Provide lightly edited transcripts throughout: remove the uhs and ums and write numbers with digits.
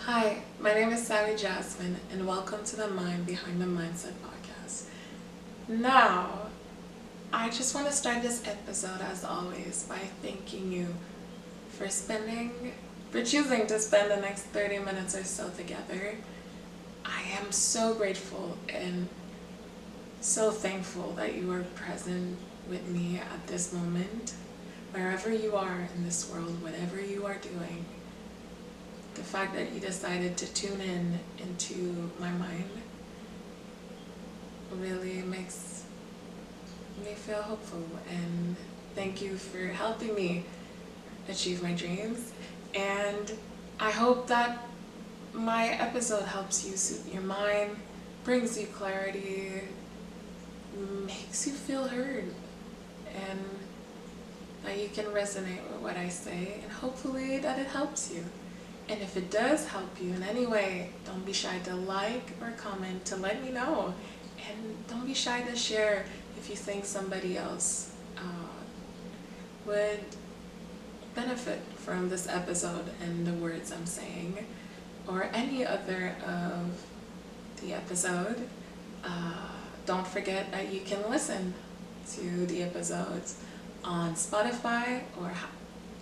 Hi, my name is Sally Jasmine, and welcome to the Mind Behind the Mindset podcast. Now, I just want to start this episode as always by thanking you for choosing to spend the next 30 minutes or so together. I am so grateful and so thankful that you are present with me at this moment, wherever you are in this world, whatever you are doing. The fact that you decided to tune in into my mind really makes me feel hopeful, and thank you for helping me achieve my dreams. And I hope that my episode helps you soothe your mind, brings you clarity, makes you feel heard, and that you can resonate with what I say, and hopefully that it helps you. And if it does help you in any way, don't be shy to like or comment to let me know. And don't be shy to share if you think somebody else would benefit from this episode and the words I'm saying, or any other of the episode. Don't forget that you can listen to the episodes on Spotify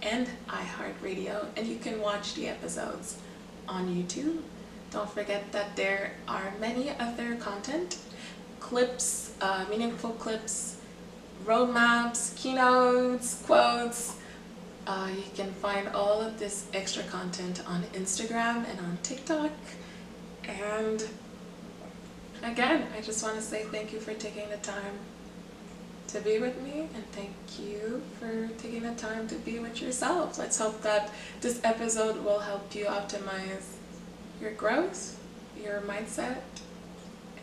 and iHeartRadio, and you can watch the episodes on YouTube. Don't forget that there are many other content, clips, meaningful clips, roadmaps, keynotes, quotes. You can find all of this extra content on Instagram and on TikTok. And again, I just want to say thank you for taking the time to be with me, and thank you for taking the time to be with yourself. Let's hope that this episode will help you optimize your growth, your mindset,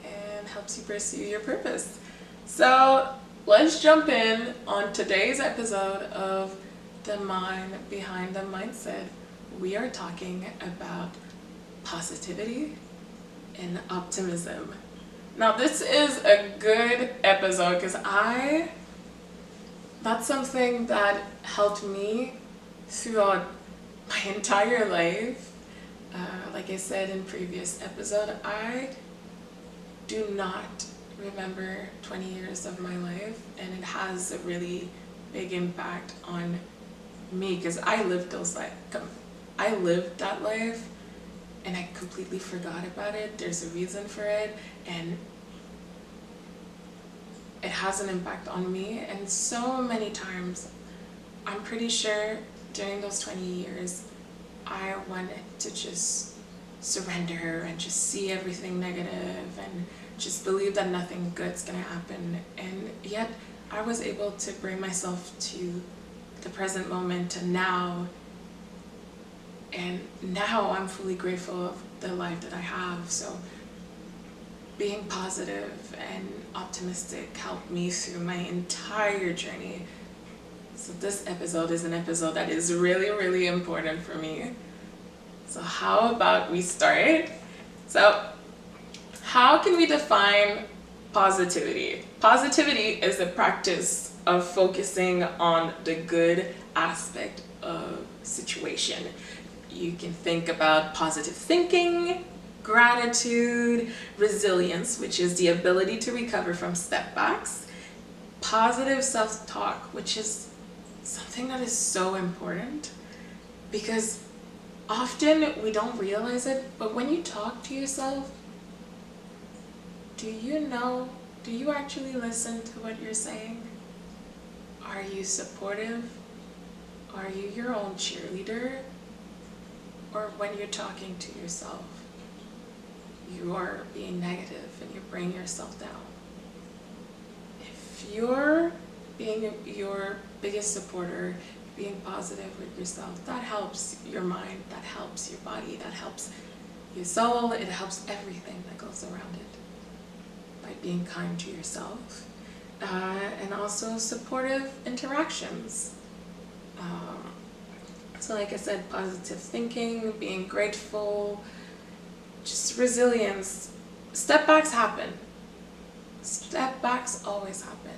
and helps you pursue your purpose. So let's jump in on today's episode of The Mind Behind the Mindset. We are talking about positivity and optimism. Now, this is a good episode because that's something that helped me throughout my entire life. Like I said in previous episode, I do not remember 20 years of my life, and it has a really big impact on me because I lived that life, and I completely forgot about it. There's a reason for it, and it has an impact on me. And so many times, I'm pretty sure during those 20 years, I wanted to just surrender and just see everything negative and just believe that nothing good's gonna happen. And yet, I was able to bring myself to the present moment, to now. And now I'm fully grateful of the life that I have. So being positive and optimistic helped me through my entire journey. So this episode is an episode that is really, really important for me. So how about we start? So how can we define positivity? Positivity is the practice of focusing on the good aspect of situation. You can think about positive thinking, gratitude, resilience, which is the ability to recover from setbacks, positive self-talk, which is something that is so important because often we don't realize it, but when you talk to yourself, do you actually listen to what you're saying? Are you supportive? Are you your own cheerleader? Or when you're talking to yourself, you are being negative and you're bringing yourself down? If you're being your biggest supporter, being positive with yourself, that helps your mind, that helps your body, that helps your soul, it helps everything that goes around it by being kind to yourself. And also supportive interactions. So like I said, positive thinking, being grateful, just resilience. Step backs happen. Step backs always happen.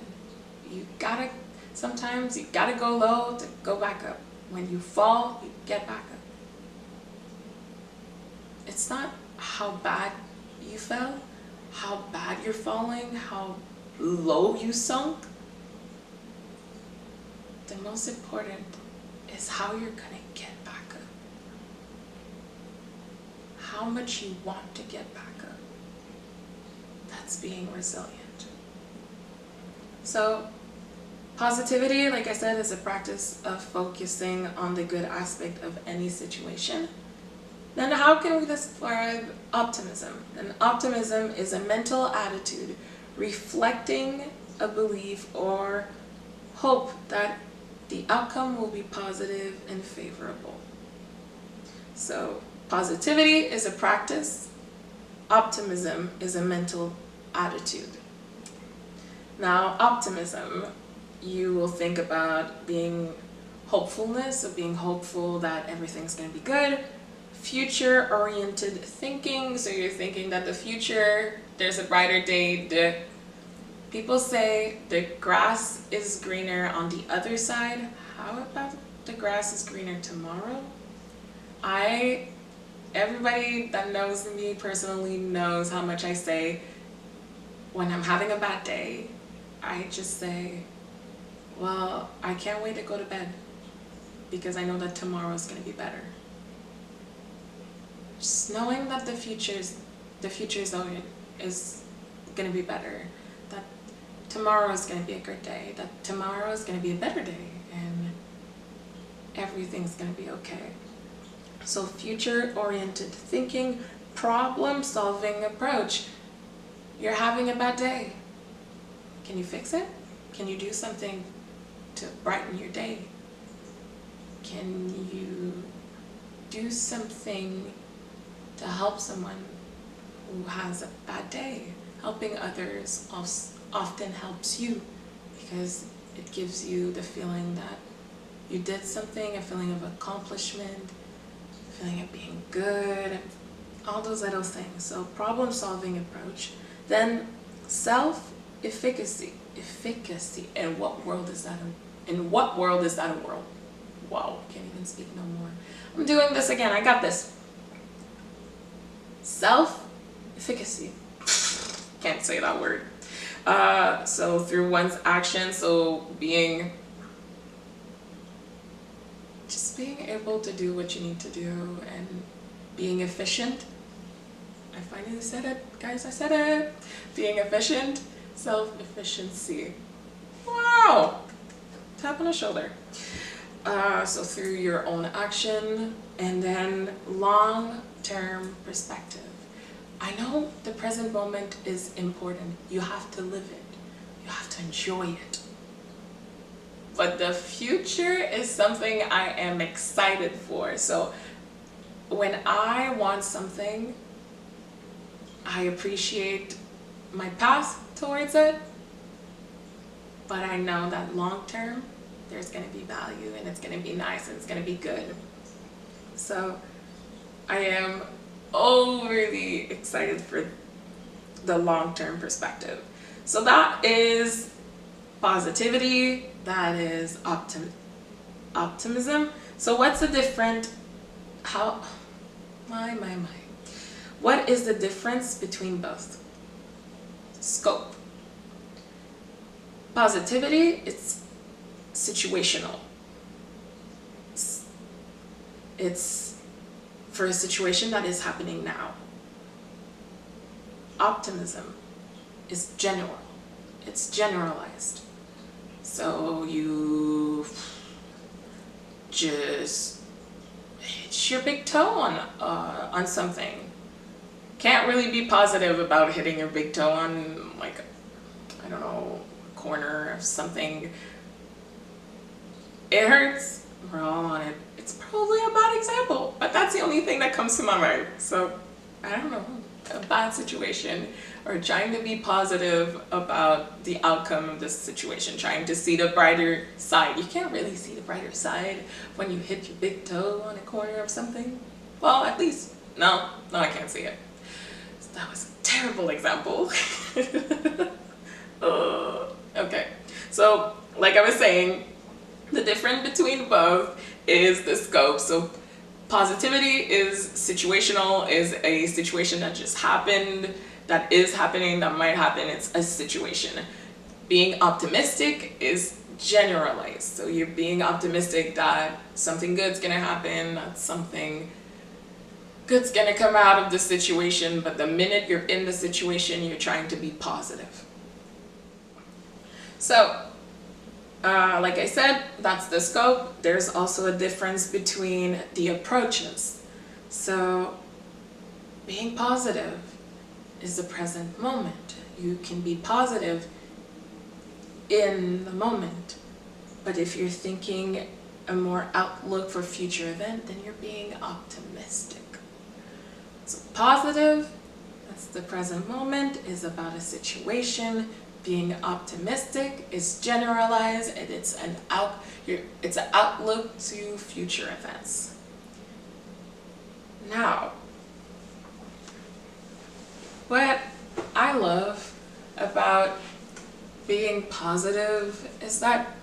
Sometimes you gotta go low to go back up. When you fall, you get back up. It's not how bad you fell, how bad you're falling, how low you sunk. The most important is how you're gonna get back up. How much you want to get back up. That's being resilient. So, positivity, like I said, is a practice of focusing on the good aspect of any situation. Then how can we describe optimism? And optimism is a mental attitude reflecting a belief or hope that the outcome will be positive and favorable. So positivity is a practice. Optimism is a mental attitude. Now, optimism, you will think about being hopefulness, of being hopeful that everything's going to be good. Future-oriented thinking, so you're thinking that the future, there's a brighter day. People say the grass is greener on the other side. How about the grass is greener tomorrow? Everybody that knows me personally knows how much I say when I'm having a bad day, I just say, well, I can't wait to go to bed because I know that tomorrow is going to be better. Just knowing that the future is going to be better, that tomorrow is going to be a good day, that tomorrow is going to be a better day, and everything's going to be okay. So future-oriented thinking, problem-solving approach. You're having a bad day. Can you fix it? Can you do something to brighten your day? Can you do something to help someone who has a bad day? Helping others often helps you because it gives you the feeling that you did something, a feeling of accomplishment, a feeling of being good, all those little things. So problem-solving approach. Then self-efficacy. Efficacy. In what world is that a world? Wow, can't even speak no more. I'm doing this again, I got this. Self-efficacy. Can't say that word. So through one's actions, so just being able to do what you need to do and being efficient. I finally said it, guys, I said it. Being efficient, self-efficiency. Wow, tap on the shoulder. So through your own action, and then long-term perspective. I know the present moment is important. You have to live it. You have to enjoy it. But the future is something I am excited for. So when I want something, I appreciate my path towards it. But I know that long term, there's going to be value and it's going to be nice and it's going to be good. So I am overly excited for the long-term perspective. So that is positivity, that is optimism. So what's the what is the difference between both? Scope. Positivity, it's situational. It's for a situation that is happening now. Optimism is general. It's generalized. So you just hit your big toe on something. Can't really be positive about hitting your big toe on, like, I don't know, a corner of something. It hurts. We're all on it. It's probably a bad example, but that's the only thing that comes to my mind. So, I don't know, a bad situation, or trying to be positive about the outcome of this situation, trying to see the brighter side. You can't really see the brighter side when you hit your big toe on a corner of something. Well, at least, no, I can't see it. So that was a terrible example. Okay, so like I was saying, the difference between both is the scope. So Positivity is situational, is a situation that just happened, that is happening, that might happen. It's a situation. Being optimistic is generalized. So you're being optimistic that something good's gonna happen, that something good's gonna come out of the situation, but the minute you're in the situation, you're trying to be positive. So, like I said, that's the scope. There's also a difference between the approaches. So, being positive is the present moment. You can be positive in the moment, but if you're thinking a more outlook for future event, then you're being optimistic. So positive, that's the present moment, is about a situation. Being optimistic is generalized, and it's an outlook to future events. Now, what I love about being positive is that,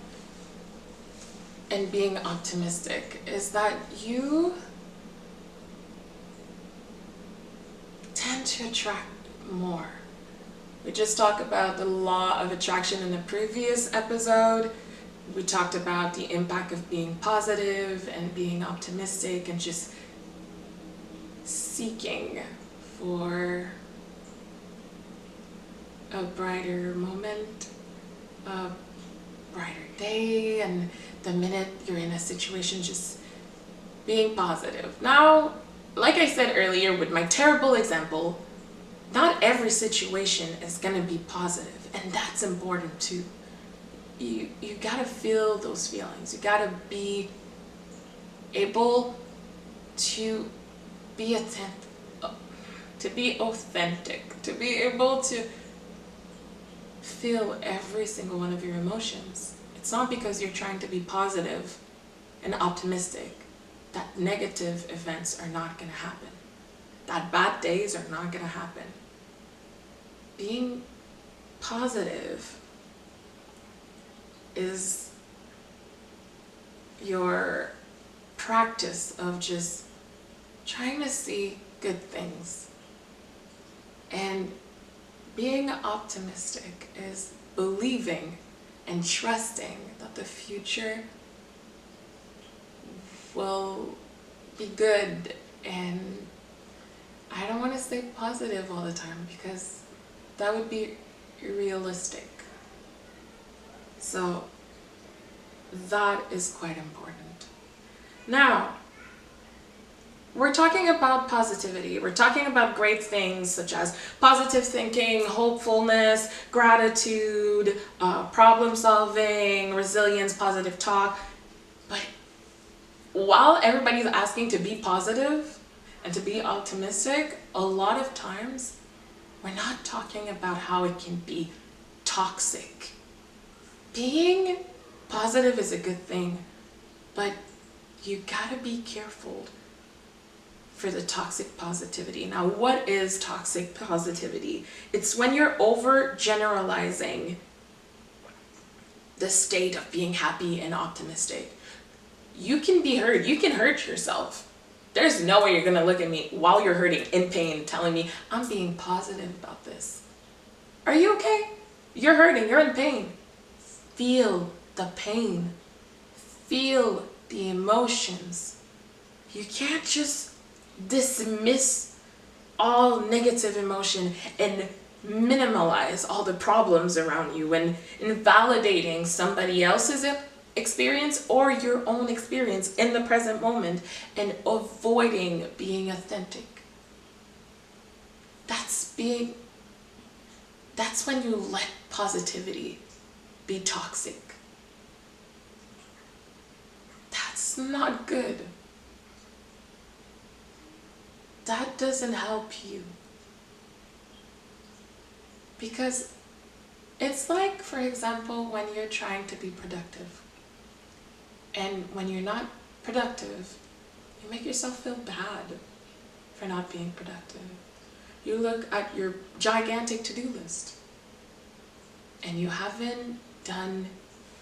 and being optimistic, is that you tend to attract more. We just talked about the law of attraction in the previous episode. We talked about the impact of being positive and being optimistic and just seeking for a brighter moment, a brighter day, and the minute you're in a situation, just being positive. Now, like I said earlier with my terrible example, not every situation is going to be positive, and that's important too. You got to feel those feelings. You got to be able to be authentic, to be able to feel every single one of your emotions. It's not because you're trying to be positive and optimistic that negative events are not going to happen, that bad days are not going to happen. Being positive is your practice of just trying to see good things. And being optimistic is believing and trusting that the future will be good. And I don't want to stay positive all the time because that would be realistic. So that is quite important. Now, we're talking about positivity. We're talking about great things such as positive thinking, hopefulness, gratitude, problem solving, resilience, positive talk. But while everybody's asking to be positive and to be optimistic, a lot of times we're not talking about how it can be toxic. Being positive is a good thing, but you gotta be careful for the toxic positivity. Now, what is toxic positivity? It's when you're overgeneralizing the state of being happy and optimistic. You can be hurt. You can hurt yourself. There's no way you're gonna look at me while you're hurting, in pain, telling me I'm being positive about this. Are you okay? You're hurting. You're in pain. Feel the pain. Feel the emotions. You can't just dismiss all negative emotion and minimalize all the problems around you and invalidating somebody else's experience or your own experience in the present moment and avoiding being authentic. That's when you let positivity be toxic. That's not good. That doesn't help you. Because it's like, for example, when you're trying to be productive. And when you're not productive, you make yourself feel bad for not being productive. You look at your gigantic to-do list and you haven't done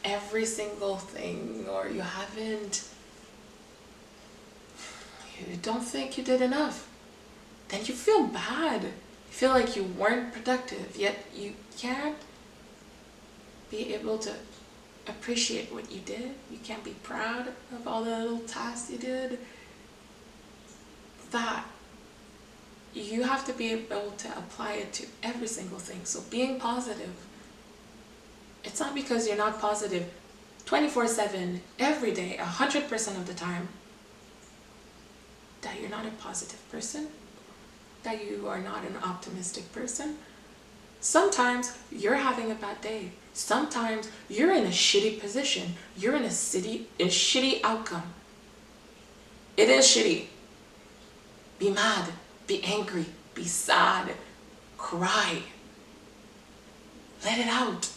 every single thing, or you haven't you don't think you did enough. Then you feel bad. You feel like you weren't productive, yet you can't be able to appreciate what you did. You can't be proud of all the little tasks you did. That you have to be able to apply it to every single thing. So being positive, it's not because you're not positive 24/7, every day, 100% of the time, that you're not a positive person, that you are not an optimistic person. Sometimes you're having a bad day. Sometimes you're in a shitty position. You're in a shitty outcome. It is shitty. Be mad, be angry, be sad, cry. Let it out.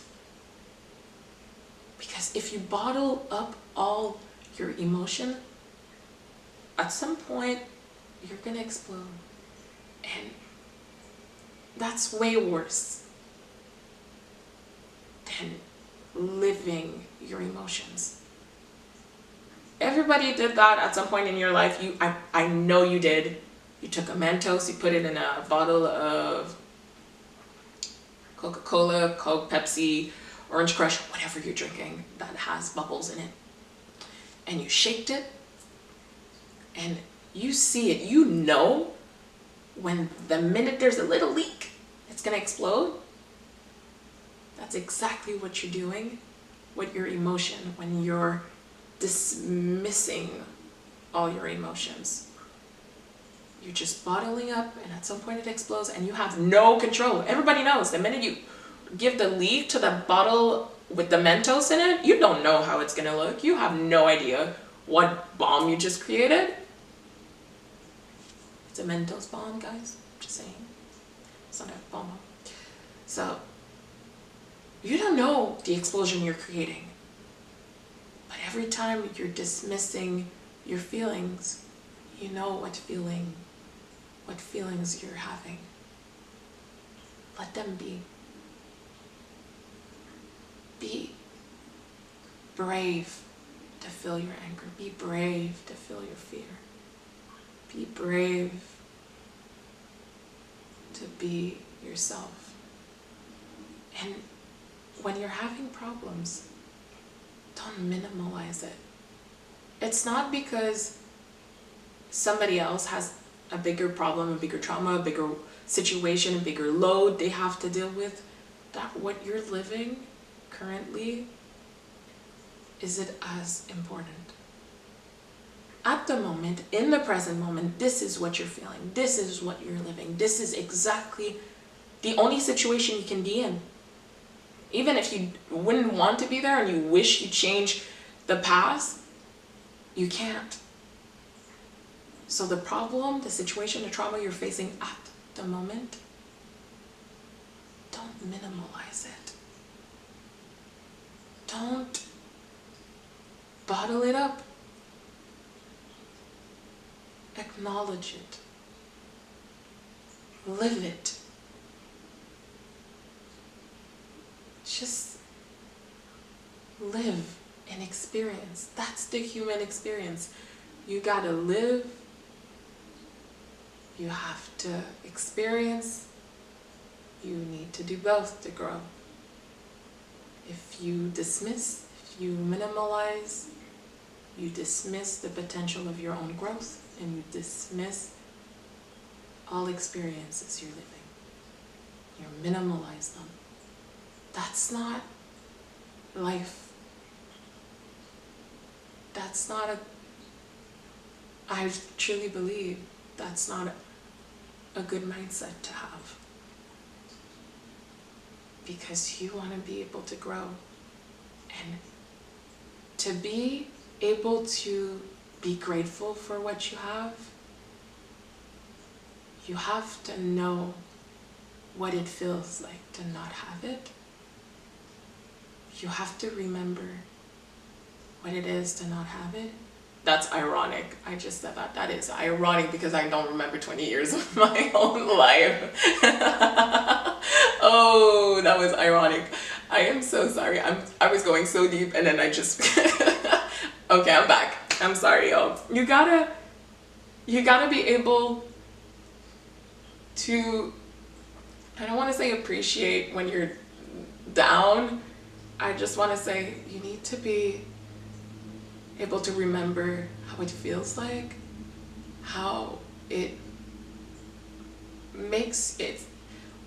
Because if you bottle up all your emotion, at some point you're gonna explode. And that's way worse than living your emotions. Everybody did that at some point in your life. I know you did. You took a Mentos, you put it in a bottle of Coca-Cola, Coke, Pepsi, Orange Crush, whatever you're drinking that has bubbles in it. And you shaked it, and you see it. You know when the minute there's a little leak, it's gonna explode. That's exactly what you're doing with your emotion when you're dismissing all your emotions. You're just bottling up, and at some point it explodes, and you have no control. Everybody knows the minute you give the leak to the bottle with the Mentos in it, you don't know how it's gonna look. You have no idea what bomb you just created. It's a Mentos bomb, guys. Just saying. It's not a bomb. So you don't know the explosion you're creating. But every time you're dismissing your feelings, you know what feelings you're having. Let them be. Be brave to feel your anger. Be brave to feel your fear. Be brave to be yourself. And when you're having problems, don't minimalize it. It's not because somebody else has a bigger problem, a bigger trauma, a bigger situation, a bigger load they have to deal with, that what you're living currently isn't as important. At the moment, in the present moment, this is what you're feeling. This is what you're living. This is exactly the only situation you can be in. Even if you wouldn't want to be there and you wish you changed the past, you can't. So the problem, the situation, the trauma you're facing at the moment, don't minimalize it. Don't bottle it up. Acknowledge it. Live it. Just live and experience. That's the human experience. You gotta live. You have to experience. You need to do both to grow. If you dismiss, if you minimalize, you dismiss the potential of your own growth, and you dismiss all experiences you're living. You minimalize them. That's not life. That's not I truly believe that's not a good mindset to have. Because you want to be able to grow. And to be able to be grateful for what you have to know what it feels like to not have it. You have to remember what it is to not have it. That's ironic. I just said that. That is ironic because I don't remember 20 years of my own life. Oh, that was ironic. I am so sorry. I was going so deep and then I just... Okay, I'm back. I'm sorry, y'all. You gotta You gotta be able to, I don't want to say appreciate when you're down. I just want to say you need to be able to remember how it feels like, how it makes it,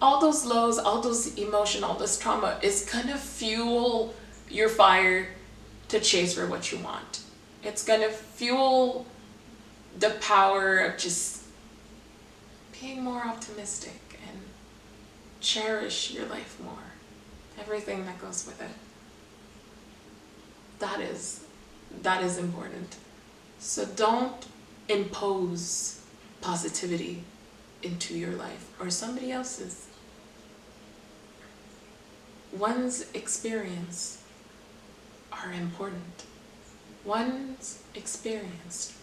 all those lows, all those emotion, all this trauma is gonna fuel your fire to chase for what you want. It's gonna fuel the power of just being more optimistic and cherish your life more. Everything that goes with it. That is important. So don't impose positivity into your life or somebody else's. One's experience are important. One's experience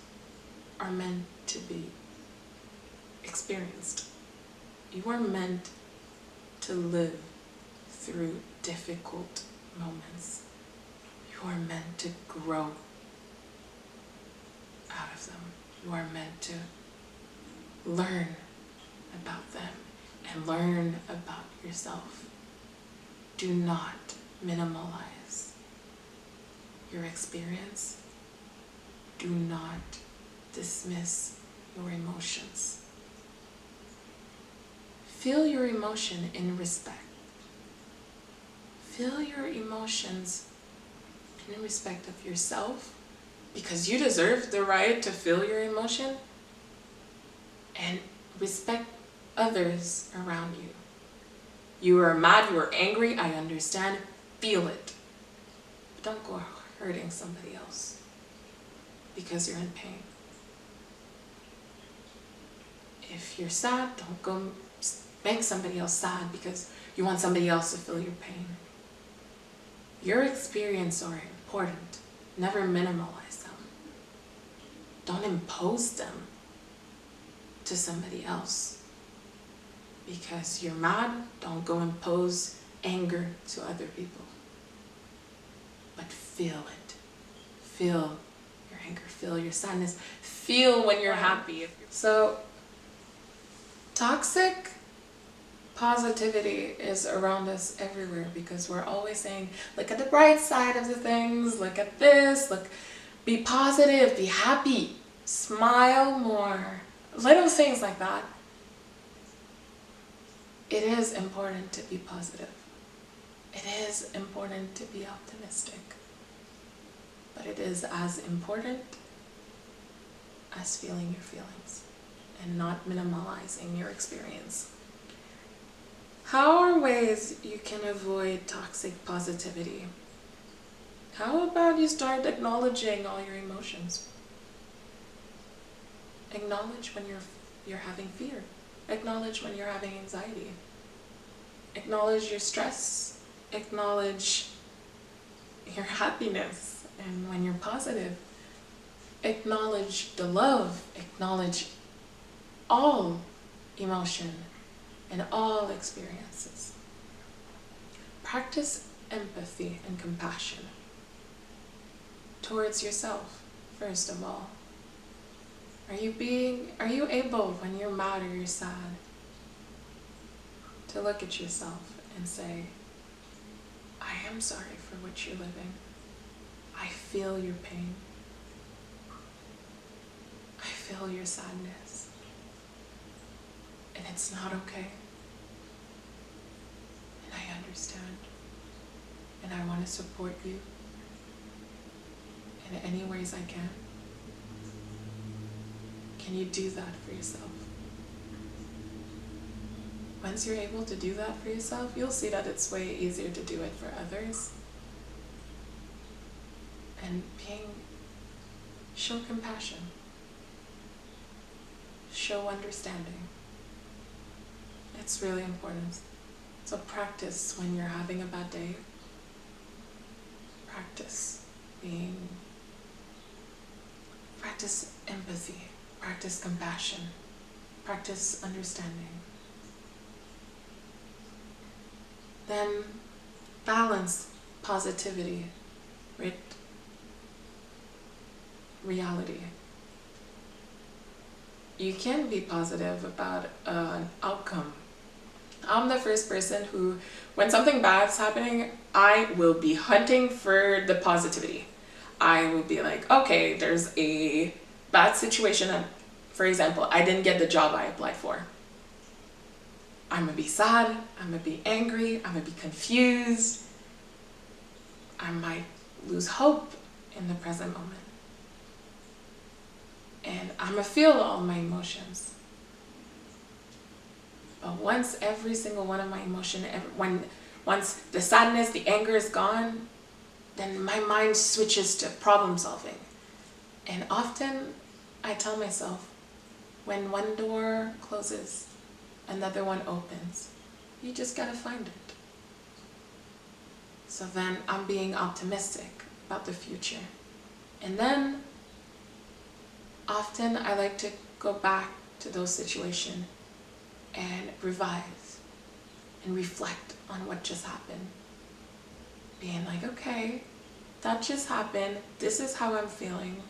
are meant to be experienced. You are meant to live through difficult moments. You are meant to grow out of them. You are meant to learn about them and learn about yourself. Do not minimalize your experience. Do not dismiss your emotions. Feel your emotion in respect. Feel your emotions in respect of yourself, because you deserve the right to feel your emotion, and respect others around you. You are mad, you are angry, I understand, feel it. But don't go hurting somebody else because you're in pain. If you're sad, don't go make somebody else sad because you want somebody else to feel your pain. Your experiences are important. Never minimalize them. Don't impose them to somebody else. Because you're mad, don't go impose anger to other people. But feel it. Feel your anger, feel your sadness, feel when you're happy. So, toxic positivity is around us everywhere because we're always saying, look at the bright side of the things, look at this, look, be positive, be happy, smile more, little things like that. It is important to be positive. It is important to be optimistic. But it is as important as feeling your feelings and not minimalizing your experience. How are ways you can avoid toxic positivity? How about you start acknowledging all your emotions? Acknowledge when you're having fear. Acknowledge when you're having anxiety. Acknowledge your stress. Acknowledge your happiness. And when you're positive, acknowledge the love. Acknowledge all emotion and all experiences. Practice empathy and compassion towards yourself, first of all. Are you able, when you're mad or you're sad, to look at yourself and say, I am sorry for what you're living. I feel your pain. I feel your sadness. And it's not okay. And I understand. And I want to support you in any ways I can. Can you do that for yourself? Once you're able to do that for yourself, you'll see that it's way easier to do it for others. And show compassion. Show understanding. It's really important. So practice when you're having a bad day. Practice empathy. Practice compassion. Practice understanding. Then balance positivity with reality. you can be positive about an outcome. I'm the first person who, when something bad's happening, I will be hunting for the positivity. I will be like, okay, there's a bad situation. And for example, I didn't get the job I applied for. I'm gonna be sad, I'm gonna be angry, I'm gonna be confused. I might lose hope in the present moment. And I'm gonna feel all my emotions. But once every single one of my emotion, once the sadness, the anger is gone, then my mind switches to problem solving. And often I tell myself, when one door closes, another one opens. You just gotta find it. So then I'm being optimistic about the future. And then often I like to go back to those situations and revise and reflect on what just happened. Being like, okay, that just happened. This is how I'm feeling.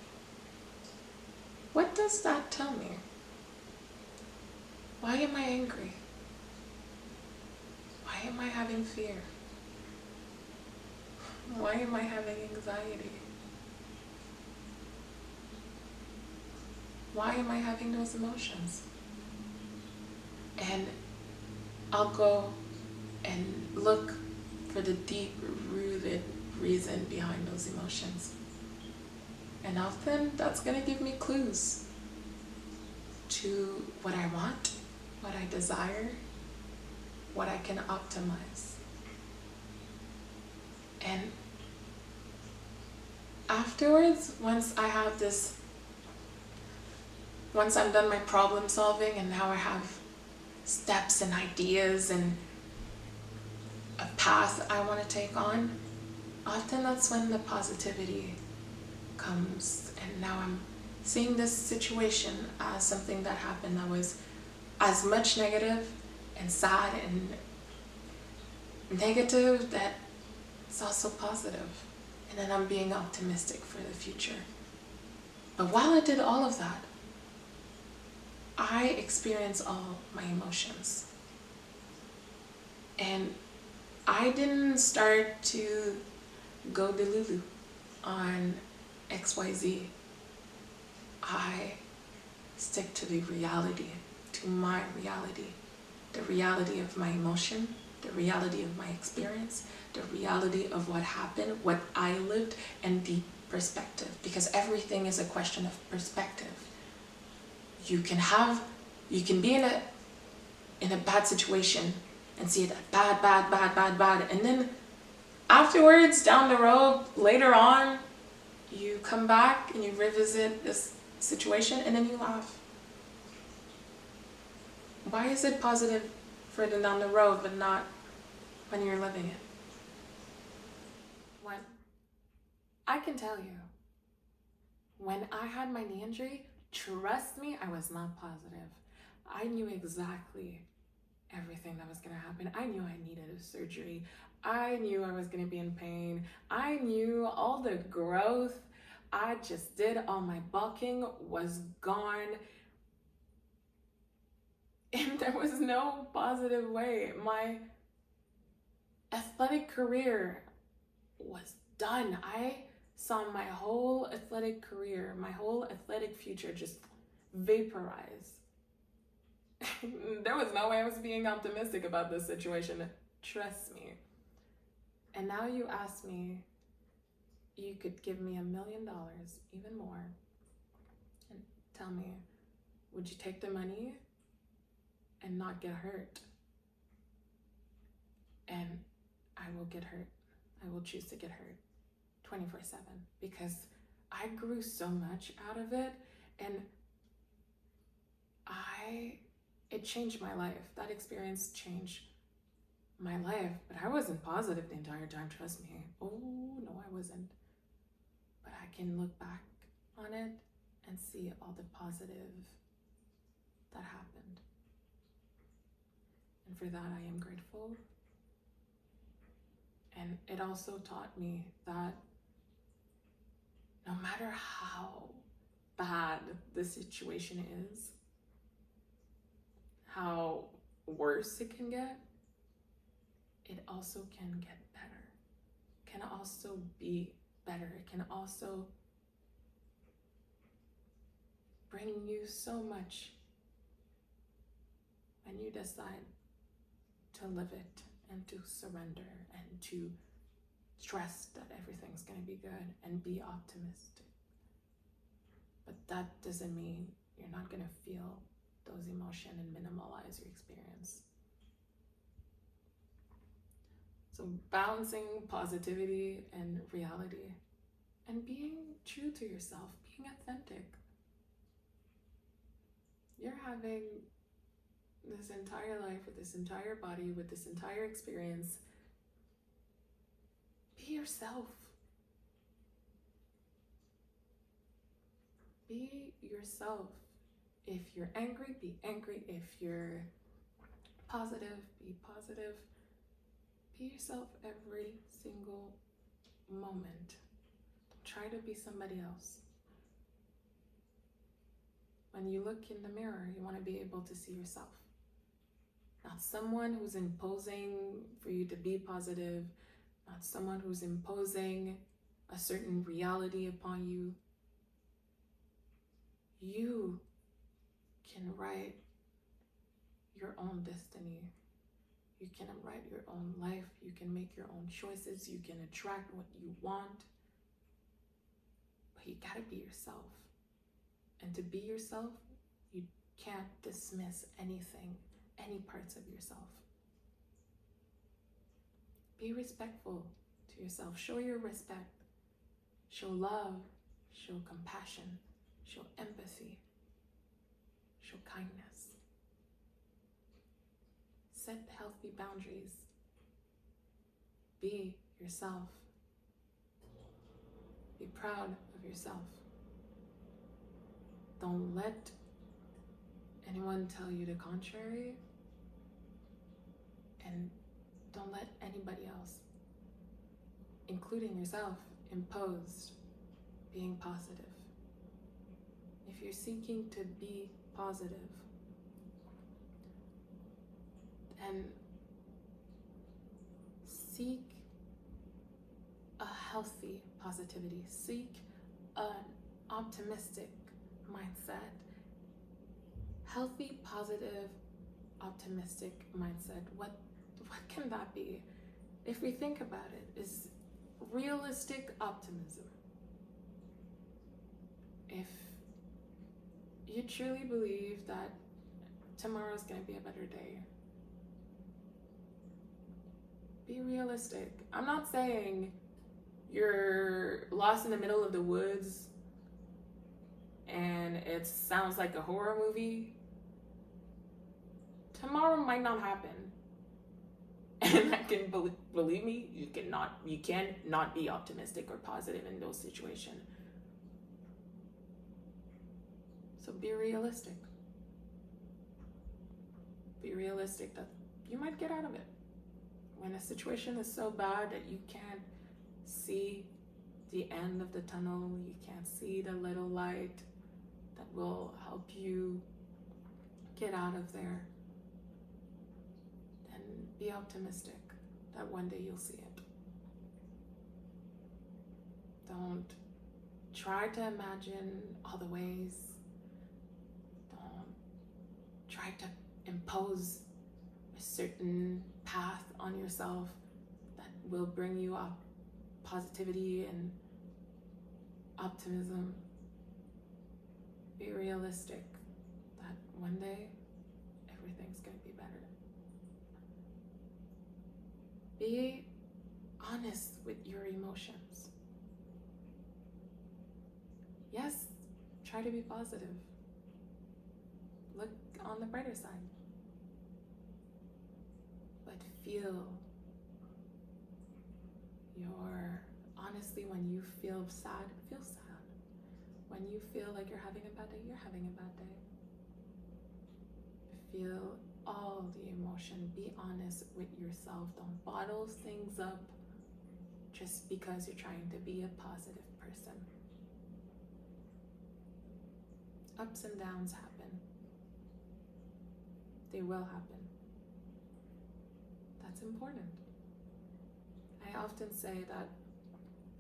What does that tell me? Why am I angry? Why am I having fear? Why am I having anxiety? Why am I having those emotions? And I'll go and look for the deep-rooted reason behind those emotions. And often that's going to give me clues to what I want, what I desire, what I can optimize. And afterwards, once I'm done my problem solving and now I have steps and ideas and a path I want to take on, often that's when the positivity comes. And now I'm seeing this situation as something that happened that was as much negative and sad and negative that it's also positive. And then I'm being optimistic for the future. But while I did all of that, I experienced all my emotions. And I didn't start to go delulu on XYZ. I stick to the reality, to my reality, the reality of my emotion, the reality of my experience, the reality of what happened, what I lived, and the perspective. Because everything is a question of perspective. You can be in a bad situation and see it bad, and then afterwards, down the road, later on, you come back and you revisit this situation and then you laugh. Why is it positive further down the road but not when you're living it? When I can tell you, when I had my knee injury, trust me, I was not positive. I knew exactly everything that was going to happen. I knew I needed a surgery. I knew I was going to be in pain. I knew all the growth I just did, all my bulking was gone. And there was no positive way. My athletic career was done. I saw my whole athletic career, my whole athletic future just vaporize. There was no way I was being optimistic about this situation. Trust me. And now you ask me, you could give me $1 million, even more, and tell me, would you take the money and not get hurt? And I will get hurt. I will choose to get hurt 24/7 because I grew so much out of it, and it changed my life. That experience changed my life, but I wasn't positive the entire time, trust me. Oh, no, I wasn't. But I can look back on it and see all the positive that happened. And for that, I am grateful. And it also taught me that no matter how bad the situation is, how worse it can get, it also can get better. It can also be better. It can also bring you so much when you decide to live it and to surrender and to trust that everything's going to be good and be optimistic. But that doesn't mean you're not going to feel those emotions and minimalize your experience. So balancing positivity and reality and being true to yourself, being authentic. You're having this entire life with this entire body, with this entire experience. Be yourself. Be yourself. If you're angry, be angry. If you're positive, be positive. Be yourself every single moment. Don't try to be somebody else. When you look in the mirror, you want to be able to see yourself. Not someone who's imposing for you to be positive, not someone who's imposing a certain reality upon you. You can write your own destiny. You can write your own life. You can make your own choices. You can attract what you want. But you gotta be yourself. And to be yourself, you can't dismiss anything, any parts of yourself. Be respectful to yourself. Show your respect. Show love. Show compassion. Show empathy. Show kindness. Set healthy boundaries. Be yourself. Be proud of yourself. Don't let anyone tell you the contrary. And don't let anybody else, including yourself, impose being positive. If you're seeking to be positive, then seek a healthy positivity. Seek an optimistic mindset. Healthy, positive, optimistic mindset. What can that be? If we think about it, is realistic optimism. If you truly believe that tomorrow's gonna be a better day, be realistic. I'm not saying you're lost in the middle of the woods and it sounds like a horror movie. Tomorrow might not happen. And I can believe me, you can not be optimistic or positive in those situations. So be realistic. Be realistic that you might get out of it. When a situation is so bad that you can't see the end of the tunnel, you can't see the little light that will help you get out of there, then be optimistic that one day you'll see it. Don't try to imagine all the ways. Don't try to impose a certain path on yourself that will bring you up positivity and optimism. Be realistic that one day everything's going to be better. Be honest with your emotions. Yes, try to be positive. Look on the brighter side. But feel honestly, when you feel sad, feel sad. When you feel like you're having a bad day, you're having a bad day. Feel all the emotion. Be honest with yourself. Don't bottle things up just because you're trying to be a positive person. Ups and downs happen. They will happen. That's important. I often say that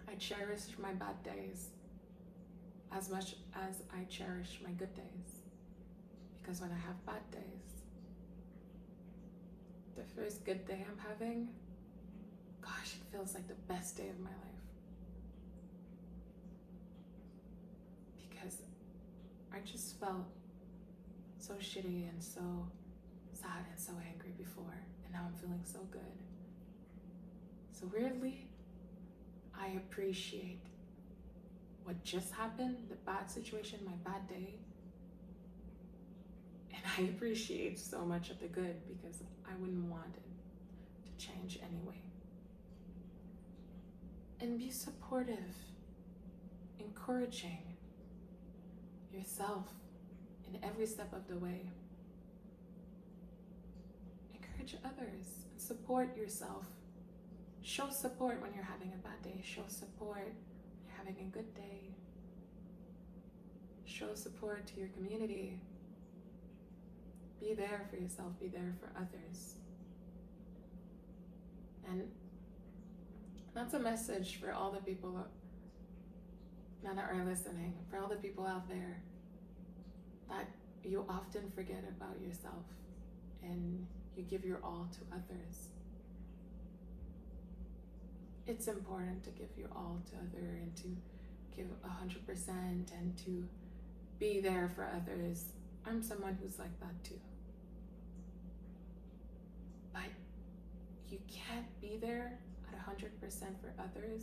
I cherish my bad days as much as I cherish my good days. Because when I have bad days, the first good day I'm having, gosh, it feels like the best day of my life. Because I just felt so shitty and so sad and so angry before, and now I'm feeling so good. So weirdly, I appreciate what just happened, the bad situation, my bad day, and I appreciate so much of the good because I wouldn't want it to change anyway. And be supportive, encouraging yourself in every step of the way. Encourage others and support yourself. Show support when you're having a bad day. Show support when you're having a good day. Show support to your community. Be there for yourself. Be there for others. And that's a message for all the people that are listening, for all the people out there that you often forget about yourself and you give your all to others. It's important to give your all to others and to give 100% and to be there for others. I'm someone who's like that too. But you can't be there at 100% for others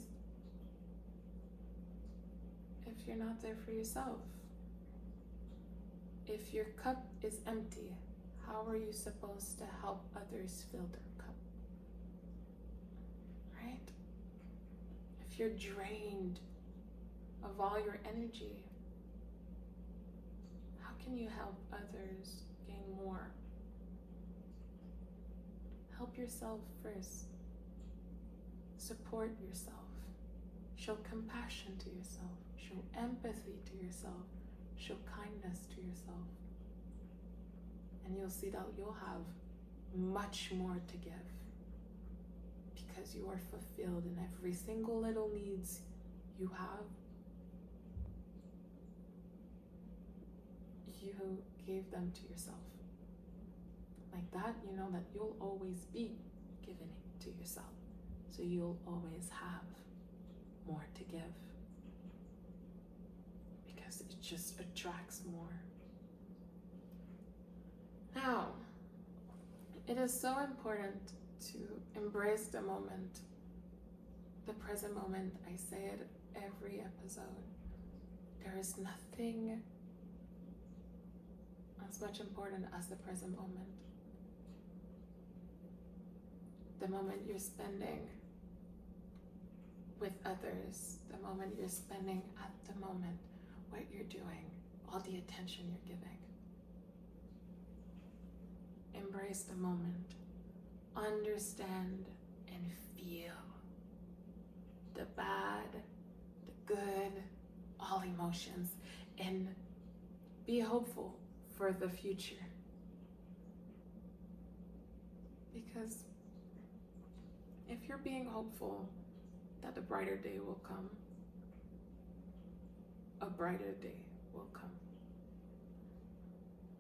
if you're not there for yourself. If your cup is empty, how are you supposed to help others fill their cup? Right? If you're drained of all your energy, how can you help others gain more? Help yourself first. Support yourself. Show compassion to yourself. Show empathy to yourself. Show kindness to yourself. And you'll see that you'll have much more to give because you are fulfilled in every single little needs you have. You gave them to yourself. Like that, you know that you'll always be giving it to yourself. So you'll always have more to give because it just attracts more. Now, it is so important to embrace the moment, the present moment. I say it every episode. There is nothing as much important as the present moment. The moment you're spending with others, the moment you're spending at the moment, what you're doing, all the attention you're giving. Embrace the moment. Understand and feel the bad, the good, all emotions, and be hopeful for the future. Because if you're being hopeful that a brighter day will come, a brighter day will come.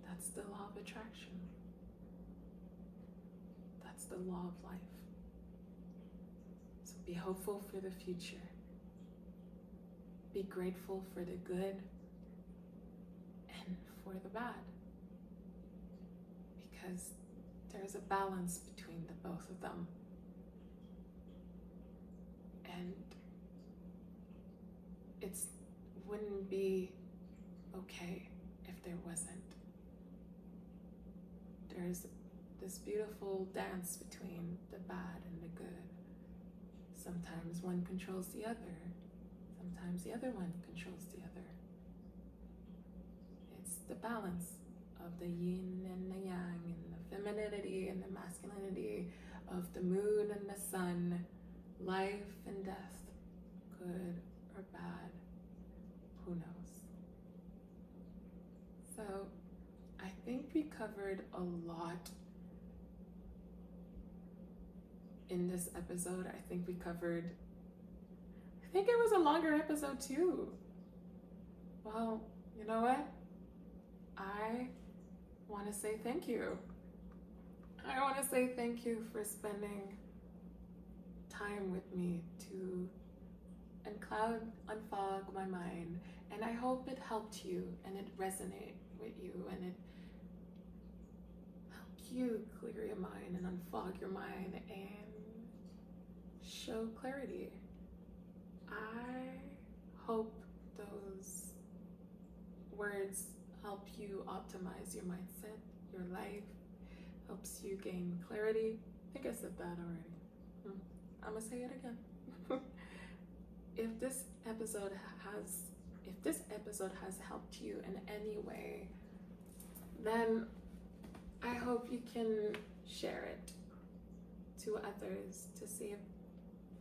That's the law of attraction. That's the law of life. So be hopeful for the future. Be grateful for the good and for the bad. Because there's a balance between the both of them. And it wouldn't be okay if there wasn't. There's this beautiful dance between the bad and the good. Sometimes one controls the other. Sometimes the other one controls the other. It's the balance of the yin and the yang, and the femininity and the masculinity, of the moon and the sun, life and death, good or bad, who knows? So I think think we covered a lot in this episode. I think it was a longer episode too. Well, you know what? I want to say thank you. I want to say thank you for spending time with me to unfog my mind. And I hope it helped you and it resonated with you and it helped you clear your mind and unfog your mind and show clarity. I hope those words help you optimize your mindset, your life, helps you gain clarity. I think I said that already. I'm gonna say it again. If this episode has helped you in any way, then I hope you can share it to others to see if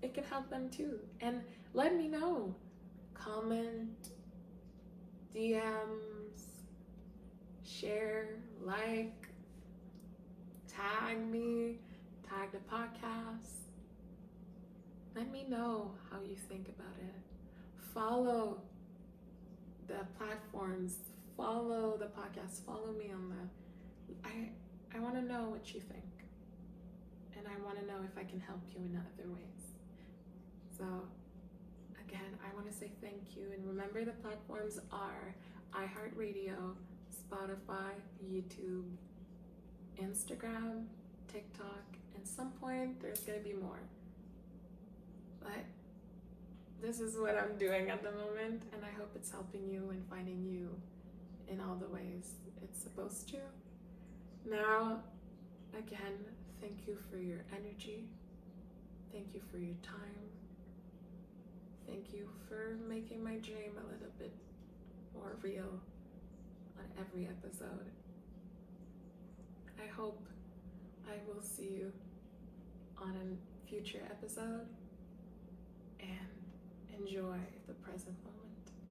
it can help them too. And let me know. Comment, DMs, share, like, tag me, tag the podcast. Let me know how you think about it. Follow the platforms, follow the podcast, follow me on the... I want to know what you think. And I want to know if I can help you in other ways. So, again, I want to say thank you. And remember, the platforms are iHeartRadio, Spotify, YouTube, Instagram, TikTok, and some point there's going to be more. But this is what I'm doing at the moment, and I hope it's helping you and finding you in all the ways it's supposed to. Now, again, thank you for your energy. Thank you for your time. Thank you for making my dream a little bit more real on every episode. I hope I will see you on a future episode and enjoy the present moment.